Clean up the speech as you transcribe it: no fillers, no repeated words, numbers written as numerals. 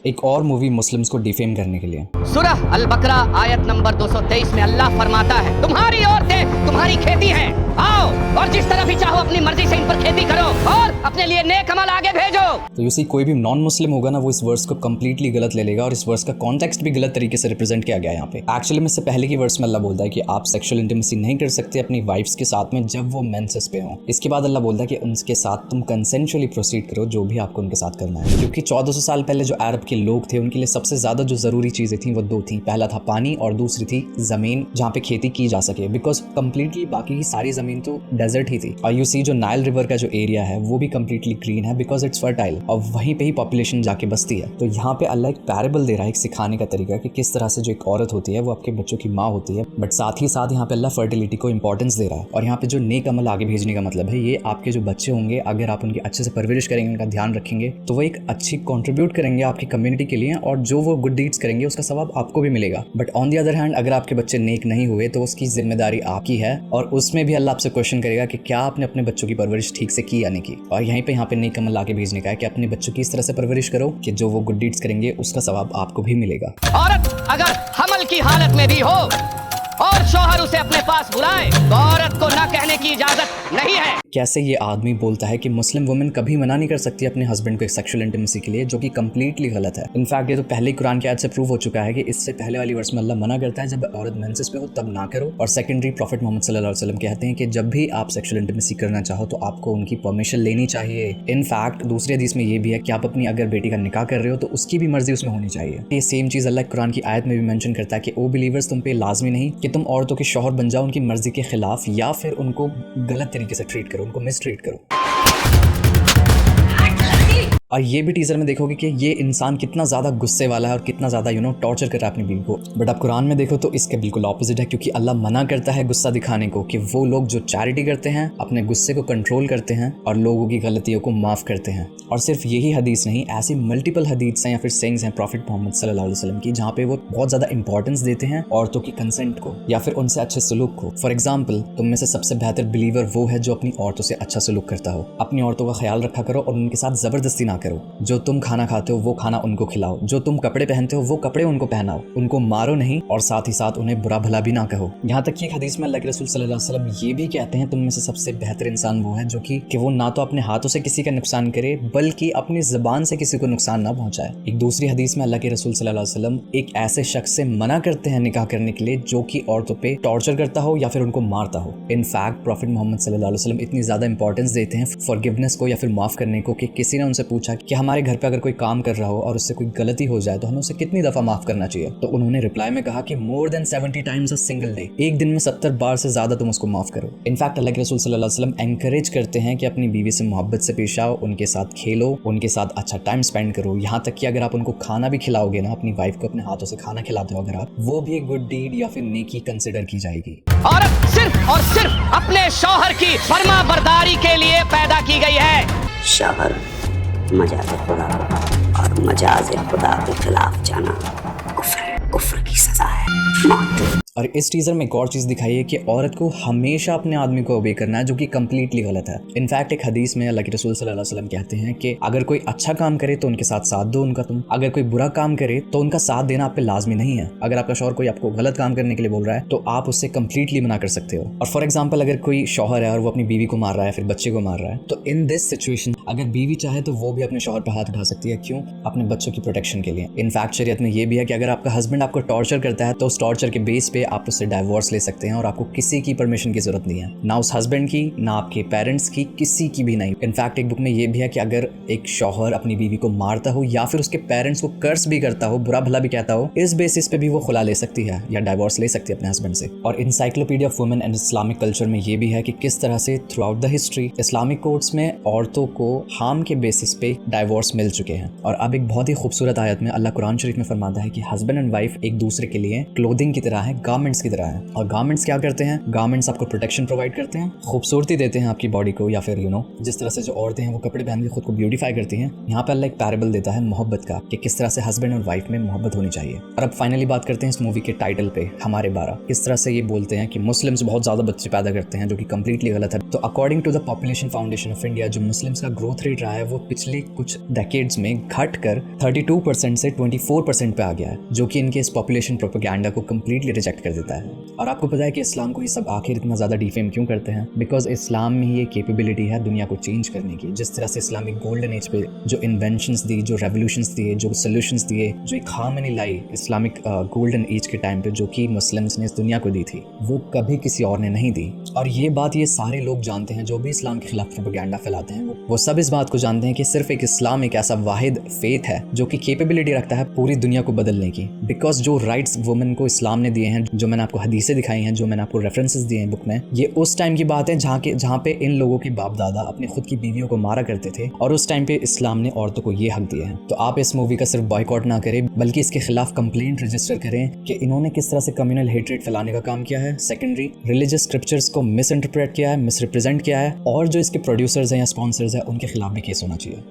एक और movie Muslims को डिफेम करने के लिए। सूरह अल बकरा आयत नंबर 223 में अल्लाह फरमाता है, तुम्हारी औरतें तुम्हारी खेती हैं, आओ और जिस तरह भी चाहो अपनी मर्जी से इन पर खेती करो और अपने लिए नेक अमल आगे भेजो। तो यू सी कोई भी नॉन मुस्लिम होगा ना, वो इस वर्स को कंप्लीटली गलत ले लेगा और इस वर्स का कॉन्टेक्स्ट भी गलत तरीके से रिप्रेजेंट किया गया है यहाँ पे। एक्चुअली में इससे पहले की वर्स में अल्लाह बोलता है कि आप सेक्सुअल इंटीमेसी नहीं कर सकते अपनी वाइफ्स के साथ में जब वो मेंसेस पे हो। इसके बाद अल्लाह बोलता है कि उनके साथ तुम कंसेंचुअली प्रोसीड करो जो भी आपको उनके साथ करना है, क्योंकि 1400 साल पहले जो अरब के लोग थे उनके लिए सबसे ज्यादा जो जरूरी चीजें थी वो दो थी। पहला था पानी और दूसरी थी जमीन जहाँ पे खेती की जा सके, बिकॉज कंप्लीटली बाकी की सारी जमीन तो डेजर्ट ही थी। और यू सी जो नाइल रिवर का जो एरिया है वो भी कंप्लीटली ग्रीन है बिकॉज इट्स फर्टाइल, और वहीं पे ही पॉपुलेशन जाके बसती है। तो यहाँ पे अल्लाह एक पैरेबल दे रहा है, एक सिखाने का तरीका कि किस तरह से जो एक औरत होती है वो आपके बच्चों की माँ होती है, बट साथ ही साथ यहाँ पे अल्लाह फर्टिलिटी को इंपॉर्टेंस दे रहा है। और यहाँ पे जो नेक अमल आगे भेजने का मतलब है, ये आपके जो बच्चे होंगे अगर आप उनकी अच्छे से परवरिश करेंगे, उनका ध्यान रखेंगे, तो वो एक अच्छी कंट्रीब्यूट करेंगे आपकी कम्युनिटी के लिए, और जो वो गुड डीड्स करेंगे उसका सवाब आपको भी मिलेगा। But on the other hand अगर आपके बच्चे नेक नहीं हुए तो उसकी जिम्मेदारी आपकी है, और उसमें भी अल्लाह आपसे क्वेश्चन करेगा कि क्या आपने अपने बच्चों की परवरिश ठीक से की या नहीं की। और यहीं पे यहाँ पे नेक अमल आगे भेजने का है कि अपने बच्चों की इस तरह से परवरिश करो कि जो वो गुड डीड्स करेंगे उसका सवाब आपको भी मिलेगा। औरत अगर हमल की हालत में भी हो और शौहर उसे अपने पास बुलाए तो औरत को न कहने की इजाजत नहीं है। कैसे ये आदमी बोलता है कि मुस्लिम वुमेन कभी मना नहीं कर सकती अपने हस्बैंड को एक सेक्सुअल इंटीमेसी के लिए, जो कि कंप्लीटली गलत है। इनफैक्ट ये तो पहले ही कुरान की आयत से प्रूव हो चुका है कि इससे पहले वाली वर्स में अल्लाह मना करता है जब औरत मेंसेस पे हो तब ना करो, और सेकेंडरी प्रॉफिट मोहम्मद सल्लल्लाहु अलैहि वसल्लम कहते हैं कि जब भी आप सेक्सुअल इंटीमेसी करना चाहो तो आपको उनकी परमिशन लेनी चाहिए। इनफैक्ट दूसरे हदीस में ये भी है कि आप अपनी अगर बेटी का निकाह कर रहे हो तो उसकी भी मर्जी उसमें होनी चाहिए। ये सेम चीज अल्लाह कुरान की आयत में भी मेंशन करता है कि ओ बिलीवर्स, तुम पे लाजमी नहीं कि तुम औरतों के शौहर बन जाओ उनकी मर्जी के खिलाफ, या फिर उनको गलत तरीके से ट्रीट करो, उनको मिसट्रीट करो। और ये भी टीजर में देखोगे कि ये इंसान कितना ज़्यादा गुस्से वाला है और कितना ज़्यादा टॉर्चर कर रहा है अपनी बीवी को। बट आप कुरान में देखो तो इसके बिल्कुल ऑपोजिट है, क्योंकि अल्लाह मना करता है गुस्सा दिखाने को, कि वो लोग जो चैरिटी करते हैं अपने गुस्से को कंट्रोल करते हैं और लोगों की गलतियों को माफ़ करते हैं। और सिर्फ यही हदीस नहीं, ऐसी मल्टीपल हदीस हैं या फिर सेइंग्स हैं प्रॉफिट मोहम्मद सल्लल्लाहु अलैहि वसल्लम की, जहाँ पे वो बहुत ज़्यादा इंपॉर्टेंस देते हैं औरतों की कंसेंट को या फिर उनसे अच्छे सलूक को। फॉर एग्जाम्पल, तुम में से सबसे बेहतर बिलीवर वो है जो अपनी औरतों से अच्छा सलूक करता हो। अपनी औरतों का ख्याल रखा करो और उनके साथ ज़बरदस्ती ना करो। जो तुम खाना खाते हो वो खाना उनको खिलाओ, जो तुम कपड़े पहनते हो वो कपड़े उनको पहनाओ, उनको मारो नहीं और साथ ही साथ उन्हें बुरा भला भी ना कहो। यहाँ तक कि एक हदीस में अल्लाह के रसूल सल्लल्लाहु अलैहि वसल्लम ये भी कहते हैं तुम में से सबसे बेहतर इंसान वो है जो कि वो ना तो अपने हाथों से किसी का नुकसान करे बल्कि अपनी ज़बान से किसी को नुकसान ना पहुंचाए। एक दूसरी हदीस में अल्लाह के रसूल सल्लल्लाहु अलैहि वसल्लम एक ऐसे शख्स से मना करते हैं निकाह करने के लिए जो कि औरतों पे टॉर्चर करता हो या फिर उनको मारता हो। इनफैक्ट प्रॉफिट मोहम्मद सल्लल्लाहु अलैहि वसल्लम इतनी ज्यादा इंपॉर्टेंस देते हैं फॉरगिवनेस को या फिर माफ करने को कि किसी ने उनसे पूछा कि हमारे घर पे अगर कोई काम कर रहा हो और उससे कोई गलती हो जाए तो हमें उसे कितनी दफा माफ करना चाहिए। तो उन्होंने रिप्लाई में कहा कि more than 70 times a single day, एक दिन में 70 बार से ज्यादा तुम उसको माफ करो। इनफैक्ट अल्लाह के रसूल सल्लल्लाहु अलैहि वसल्लम एनकरेज करते हैं कि अपनी बीवी से मोहब्बत से पेश आओ, उनके साथ खेलो, उनके साथ अच्छा टाइम स्पेंड करो। यहाँ तक कि अगर आप उनको खाना भी खिलाओगे ना, अपनी वाइफ को अपने हाथों से खाना खिलाते हो अगर आप, वो भी एक गुड डीड या फिर नेकी कंसिडर की जाएगी। औरत सिर्फ और सिर्फ अपने शौहर की फर्मा बरदारी के लिए पैदा की गई है। शौहर मजाज खुदा और मजाज खुदा के खिलाफ जाना कुफ्र की सजा है, मौत। और इस टीजर में एक और चीज दिखाई है कि औरत को हमेशा अपने आदमी को ओबे करना है, जो कि कंप्लीटली गलत है। इनफैक्ट एक हदीस में अल्लाह के रसूल सल्लल्लाहु अलैहि वसल्लम कहते हैं कि अगर कोई अच्छा काम करे तो उनके साथ साथ दो उनका तुम, अगर कोई बुरा काम करे तो उनका साथ देना आप पे लाजमी नहीं है। अगर आपका शौहर कोई आपको गलत काम करने के लिए बोल रहा है तो आप उससे कंप्लीटली मना कर सकते हो। और फॉर एग्जाम्पल, अगर कोई शौहर है और वो अपनी बीवी को मार रहा है फिर बच्चे को मार रहा है, तो इन दिस सिचुएशन अगर बीवी चाहे तो वो भी अपने शौहर पर हाथ उठा सकती है। क्यों? अपने बच्चों की प्रोटेक्शन के लिए। इनफैक्ट शरीयत में ये भी है कि अगर आपका हस्बैंड आपको टॉर्चर करता है तो उस टॉर्चर के बेस पे आप उससे डाइवोर्स ले सकते हैं और आपको किसी की परमिशन की जरूरत नहीं है, ना उस हस्बैंड की, ना आपके पेरेंट्स की, किसी की भी नहीं। इनफैक्ट एक बुक में ये भी है कि अगर एक शौहर अपनी बीवी को मारता हो या फिर उसके पेरेंट्स को कर्स भी करता हो, बुरा भला भी कहता हो, इस बेसिस पे भी वो खुला ले सकती है या डाइवोर्स ले सकती है अपने हस्बैंड से। और encyclopedia of women and Islamic culture में ये भी है कि किस तरह से through out the history Islamic courts में औरतों को हार्म के बेसिस पे डाइवोर्स मिल चुके हैं। और अब एक बहुत ही खूबसूरत आयत में अल्लाह कुरान शरीफ में फरमाता है कि हस्बैंड एंड वाइफ एक दूसरे के लिए क्लोथिंग की तरह है, गारमेंट्स की तरह हैं। और गारमेंट्स क्या करते हैं? गारमेंट्स आपको प्रोटेक्शन प्रोवाइड करते हैं, खूबसूरती देते हैं आपकी बॉडी को, या फिर जिस तरह से जो औरतें हैं वो कपड़े पहन के खुद को ब्यूटीफाई करती हैं। यहाँ पे अल्लाह एक पैराबल देता है मोहब्बत का, कि किस तरह से हस्बैंड और वाइफ में मोहब्बत होनी चाहिए। और अब फाइनली बात करते हैं इस मूवी के टाइटल पे, हमारे 12। किस तरह से ये बोलते हैं कि मुस्लिम्स बहुत ज़्यादा बच्चे पैदा करते हैं, जो कि कम्प्लीटली गलत है। तो according to the population foundation of India, जो मुस्लिम्स का ग्रोथ रेट रहा है वो पिछले कुछ डेकेड्स में घट कर 32% से 24% पे आ गया है, जो कि इनके इस पॉपुलेशन प्रोपेगेंडा को कम्प्लीटली रिजेक्ट कर देता है। और आपको पता है कि इस्लाम को ये सब आखिर इतना ज़्यादा डिफेम क्यों करते हैं? बिकॉज इस्लाम में ये कैपेबिलिटी है दुनिया को चेंज करने की। जिस तरह से इस्लामिक गोल्डन एज पे जो इन्वेंशंस दी, जो रेवोल्यूशंस दिए, जो सोल्यूशंस दिए, जो एक हार्मनी लाई इस्लामिक गोल्डन एज के टाइम पे, जो कि मुस्लिम्स ने इस दुनिया को दी थी, वो कभी किसी और ने नहीं दी। और ये बात ये सारे लोग जानते हैं जो भी इस्लाम के खिलाफ प्रोपेगेंडा फैलाते हैं, वो सब इस बात को जानते हैं कि सिर्फ एक इस्लाम एक ऐसा वाहिद फेथ है जो कि कैपेबिलिटी रखता है पूरी दुनिया को बदलने की। बिकॉज जो राइट्स वुमेन को इस्लाम ने दिए हैं, जो मैंने आपको हदीसें दिखाई हैं, जो मैंने आपको रेफरेंसेस दिए हैं बुक में, ये उस टाइम की बात है जहाँ पे इन लोगों के बाप दादा अपने खुद की बीवियों को मारा करते थे, और उस टाइम पे इस्लाम ने औरतों को ये हक दिए हैं। तो आप इस मूवी का सिर्फ बॉयकॉट ना करें, बल्कि इसके खिलाफ कंप्लेंट रजिस्टर करें कि इन्होंने किस तरह से कम्युनल हेट्रेड फैलाने का काम किया है, सेकेंडरी रिलीजियस स्क्रिप्चर्स को मिस इंटरप्रेट किया है, मिस रिप्रेजेंट किया है, और जो इसके प्रोड्यूसर्स हैं या स्पॉन्सर्स हैं उनके खिलाफ भी केस होना चाहिए।